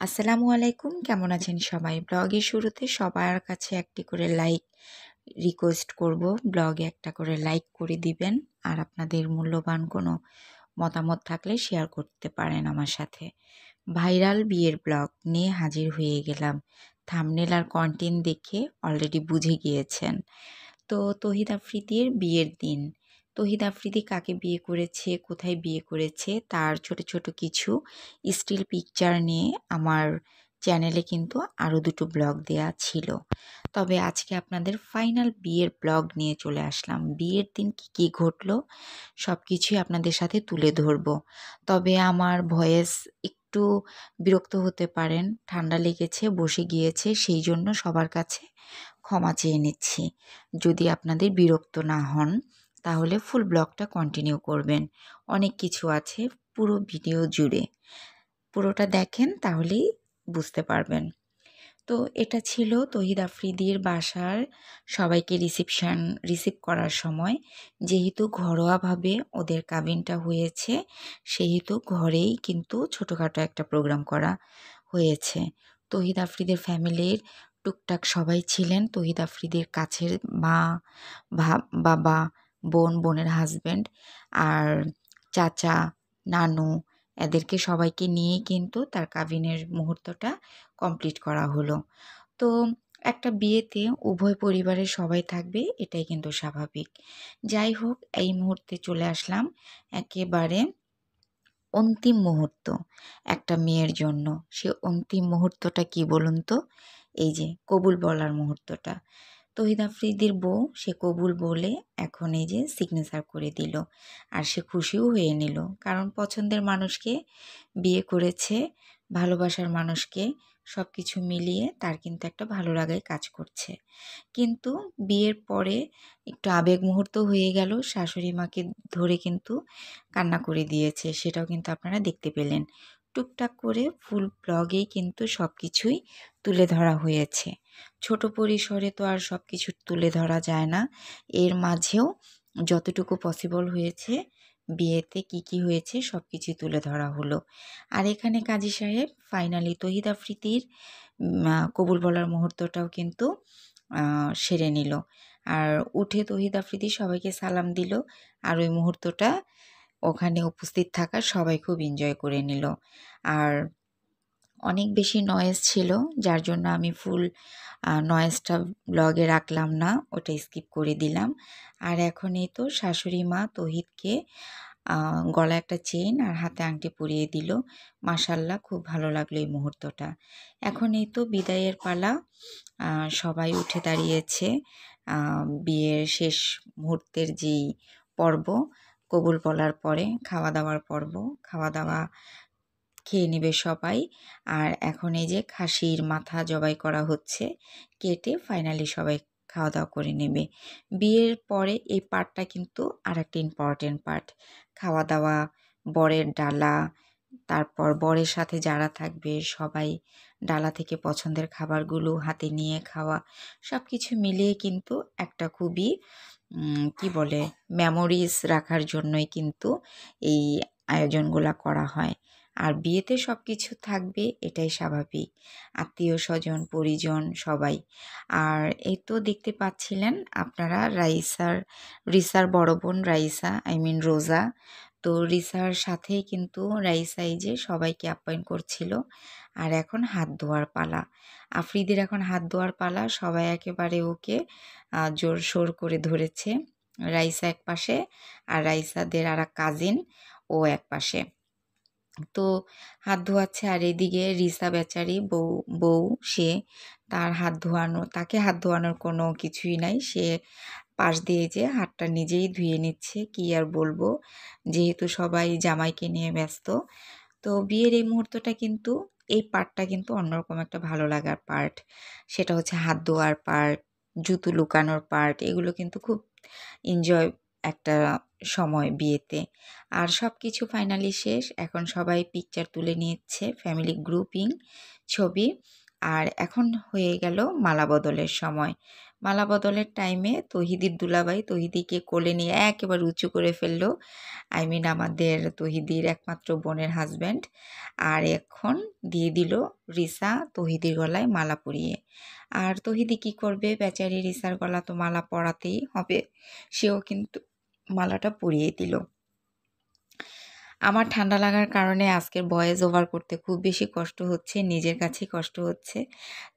আসসালামু আলাইকুম, কেমন আছেন সবাই? ব্লগের শুরুতে সবার কাছে একটি করে লাইক রিকোয়েস্ট করব। ব্লগে একটা করে লাইক করে দিবেন। আর আপনাদের মূল্যবান কোনো মতামত থাকলে শেয়ার করতে পারেন আমার সাথে। ভাইরাল বিয়ের ব্লগ নিয়ে হাজির হয়ে গেলাম। থাম্বনেল আর কন্টেন্ট দেখে অলরেডি বুঝে গিয়েছেন। তো তহিদ আফ্রিদির বিয়ের দিন। তহিদ আফ্রিদি কাকে বিয়ে করেছে, কোথায় বিয়ে করেছে তার ছোট ছোট কিছু স্টিল পিকচার নিয়ে আমার চ্যানেলে কিন্তু আরও দুটো ব্লগ দেয়া ছিল। তবে আজকে আপনাদের ফাইনাল বিয়ের ব্লগ নিয়ে চলে আসলাম। বিয়ের দিন কী কী ঘটলো সব কিছুই আপনাদের সাথে তুলে ধরব। তবে আমার ভয়েস একটু বিরক্ত হতে পারেন, ঠান্ডা লেগেছে, বসে গিয়েছে, সেই জন্য সবার কাছে ক্ষমা চেয়ে নিচ্ছি। যদি আপনাদের বিরক্ত না হন তাহলে ফুল ব্লগটা কন্টিনিউ করবেন। অনেক কিছু আছে পুরো ভিডিও জুড়ে। পুরোটা দেখেন তাহলেই বুঝতে পারবেন। তো এটা ছিল তহিদ আফ্রিদির বাসার সবাইকে রিসিভ করার সময়। যেহেতু ঘরোয়াভাবে ওদের কাবিনটা হয়েছে, সেহেতু ঘরেই কিন্তু ছোটোখাটো একটা প্রোগ্রাম করা হয়েছে। তহিদ আফ্রিদির ফ্যামিলির টুকটাক সবাই ছিলেন। তহিদ আফ্রিদির কাছের মা, বাবা, বোনের হাজব্যান্ড আর চাচা, নানু, এদেরকে সবাইকে নিয়েই কিন্তু তার কাবিনের মুহূর্তটা কমপ্লিট করা হলো। তো একটা বিয়েতে উভয় পরিবারের সবাই থাকবে, এটাই কিন্তু স্বাভাবিক। যাই হোক, এই মুহূর্তে চলে আসলাম একেবারে অন্তিম মুহূর্ত একটা মেয়ের জন্য। সে অন্তিম মুহূর্তটা কি বলুন তো? এই যে কবুল বলার মুহূর্তটা। তহিদ আফ্রিদির বউ সে কবুল বলে এখন এই যে সিগনেচার করে দিল। আর সে খুশিও হয়ে নিল, কারণ পছন্দের মানুষকে বিয়ে করেছে, ভালোবাসার মানুষকে। সব কিছু মিলিয়ে তার কিন্তু একটা ভালো লাগাই কাজ করছে। কিন্তু বিয়ের পরে একটু আবেগ মুহূর্ত হয়ে গেল। শাশুড়ি মাকে ধরে কিন্তু কান্না করে দিয়েছে, সেটাও কিন্তু আপনারা দেখতে পেলেন। টুকটাক করে ফুল ব্লগেই কিন্তু সব কিছুই তুলে ধরা হয়েছে। ছোট পরিসরে তো আর সব কিছু তুলে ধরা যায় না। এর মাঝেও যতটুকু পসিবল হয়েছে, বিয়েতে কি কি হয়েছে সব কিছুই তুলে ধরা হলো। আর এখানে কাজী সাহেব ফাইনালি তহিদ আফ্রিদির কবুল বলার মুহূর্তটাও কিন্তু সেরে নিল। আর উঠে তহিদ আফ্রিদি সবাইকে সালাম দিল। আর ওই মুহূর্তটা ওখানে উপস্থিত থাকা সবাই খুব এনজয় করে নিল। আর অনেক বেশি নয়েজ ছিল, যার জন্য আমি ফুল নয়েজটা ব্লগে রাখলাম না, ওটা স্কিপ করে দিলাম। আর এখন এই তো শাশুড়ি মা তহিদকে গলায় একটা চেইন আর হাতে আংটি পরিয়ে দিল। মাশাল্লাহ, খুব ভালো লাগলো এই মুহূর্তটা। এখন এই তো বিদায়ের পালা। সবাই উঠে দাঁড়িয়েছে। বিয়ের শেষ মুহূর্তের যেই পর্ব, কবুল বলার পরে খাওয়া দাওয়ার পর্ব, খাওয়া দাওয়া খেয়ে নেবে সবাই। আর এখন এই যে খাসির মাথা জবাই করা হচ্ছে, কেটে ফাইনালি সবাই খাওয়া দাওয়া করে নেবে। বিয়ের পরে এই পার্টটা কিন্তু আর একটা ইম্পর্টেন্ট পার্ট। খাওয়া দাওয়া, বরের ডালা, তারপর বরের সাথে যারা থাকবে সবাই ডালা থেকে পছন্দের খাবারগুলো হাতে নিয়ে খাওয়া, সব কিছু মিলিয়ে কিন্তু একটা খুবই কি বলে মেমোরিজ রাখার জন্যই কিন্তু এই আয়োজনগুলা করা হয়। আর বিয়েতে সব কিছু থাকবে, এটাই স্বাভাবিক। আত্মীয় স্বজন, পরিজন সবাই। আর এই তো দেখতে পাচ্ছিলেন আপনারা রিসার বড় বোন রাইসা, রোজা। তো রিসার সাথেই কিন্তু রাইসা এই যে সবাইকে আপ্যায়ন করছিল। আর এখন হাত ধোয়ার পালা। আফ্রিদির এখন হাত ধোয়ার পালা। সবাই একেবারে ওকে জোরসোর করে ধরেছে। রাইসা এক পাশে আর রাইসাদের আর এক কাজিন ও এক পাশে। তো হাত ধোয়াচ্ছে, আর এদিকে রিসা বেচারি বউ সে তাকে হাত ধোয়ানোর কোনো কিছুই নাই। সে পাশ দিয়ে যে হাতটা নিজেই ধুয়ে নিচ্ছে, কি আর বলবো, যেহেতু সবাই জামাইকে নিয়ে ব্যস্ত। তো বিয়ের এই মুহূর্তটা কিন্তু, এই পার্টটা কিন্তু অন্যরকম একটা ভালো লাগার পার্ট। সেটা হচ্ছে হাত ধোয়ার পার্ট, জুতো লুকানোর পার্ট, এগুলো কিন্তু খুব এনজয় একটা সময় বিয়েতে। আর সব কিছু ফাইনালি শেষ। এখন সবাই পিকচার তুলে নিচ্ছে, ফ্যামিলি গ্রুপিং ছবি। আর এখন হয়ে গেল মালা বদলের সময়। মালা বদলের টাইমে তহিদির দুলাভাই তহিদিকে কোলে নিয়ে একেবারে উঁচু করে ফেললো। আই মিন আমাদের তহিদির একমাত্র বোনের হাজব্যান্ড। আর এখন দিয়ে দিল রিসা তহিদির গলায় মালা পরিয়ে। আর তহিদি কি করবে, বেচারি রিসার গলা তো মালা পরাতেই হবে, সেও কিন্তু মালাটা পরিয়ে দিল। আমার ঠান্ডা লাগার কারণে আজকের ভয়েস ওভার করতে খুব বেশি কষ্ট হচ্ছে, নিজের কাছেই কষ্ট হচ্ছে।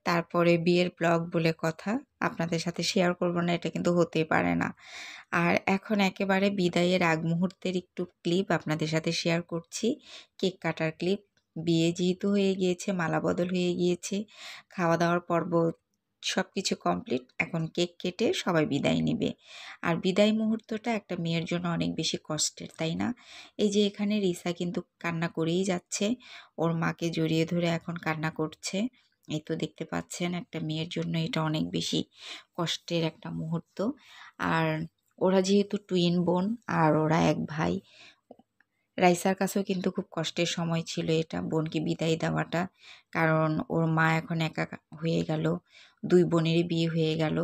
তারপরে বিয়ের ব্লগ বলে কথা, আপনাদের সাথে শেয়ার করব না এটা কিন্তু হতেই পারে না। আর এখন একেবারে বিদায়ের আগ মুহূর্তের একটু ক্লিপ আপনাদের সাথে শেয়ার করছি, কেক কাটার ক্লিপ। বিয়ে যেহেতু হয়ে গিয়েছে, মালা বদল হয়ে গিয়েছে, খাওয়া দাওয়ার পর্ব সব কিছু কমপ্লিট, এখন কেক কেটে সবাই বিদায় নেবে। আর বিদায় মুহূর্তটা একটা মেয়ের জন্য অনেক বেশি কষ্টের, তাই না? এই যে এখানে রিসা কিন্তু কান্না করেই যাচ্ছে, ওর মাকে জড়িয়ে ধরে এখন কান্না করছে। এই তো দেখতে পাচ্ছেন, একটা মেয়ের জন্য এটা অনেক বেশি কষ্টের একটা মুহূর্ত। আর ওরা যেহেতু টুইন বোন আর ওরা এক ভাই, রাইসার কাছেও কিন্তু খুব কষ্টের সময় ছিল এটা, বোনকে বিদায় দেওয়াটা। কারণ ওর মা এখন একা হয়ে গেল, দুই বোনেরই বিয়ে হয়ে গেল,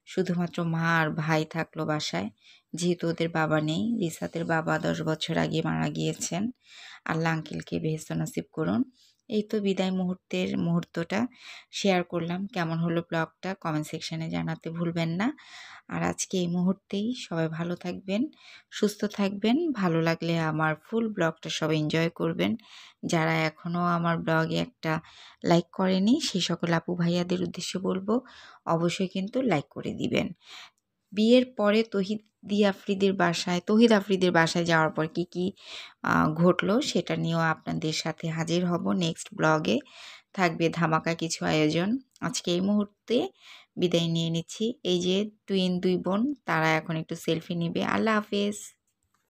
শুধুমাত্র মা আর ভাই থাকলো বাসায়। যেহেতু ওদের বাবা নেই, রিসাতের বাবা 10 বছর আগে মারা গিয়েছেন। আল্লাহ আঙ্কেলকে বেহেশত নসিব করুন। এই তো বিদায় মুহূর্তটা শেয়ার করলাম। কেমন হলো ব্লগটা কমেন্ট সেকশনে জানাতে ভুলবেন না। আর আজকে এই মুহূর্তেই সবাই ভালো থাকবেন, সুস্থ থাকবেন। ভালো লাগলে আমার ফুল ব্লগটা সবাই এনজয় করবেন। যারা এখনও আমার ব্লগে একটা লাইক করেনি সেই সকল আপু ভাইয়াদের উদ্দেশ্যে বলবো, অবশ্যই কিন্তু লাইক করে দিবেন। বিয়ের পরে তহিদ আফ্রিদির বাসায় যাওয়ার পর কি ঘটলো সেটা নিয়েও আপনাদের সাথে হাজির হব নেক্সট ব্লগে। থাকবে ধামাকা কিছু আয়োজন। আজকে এই মুহূর্তে বিদায় নিয়ে নিচ্ছি। এই যে টুইন দুই বোন, তারা এখন একটু সেলফি নেবে। আল্লাহ হাফেজ।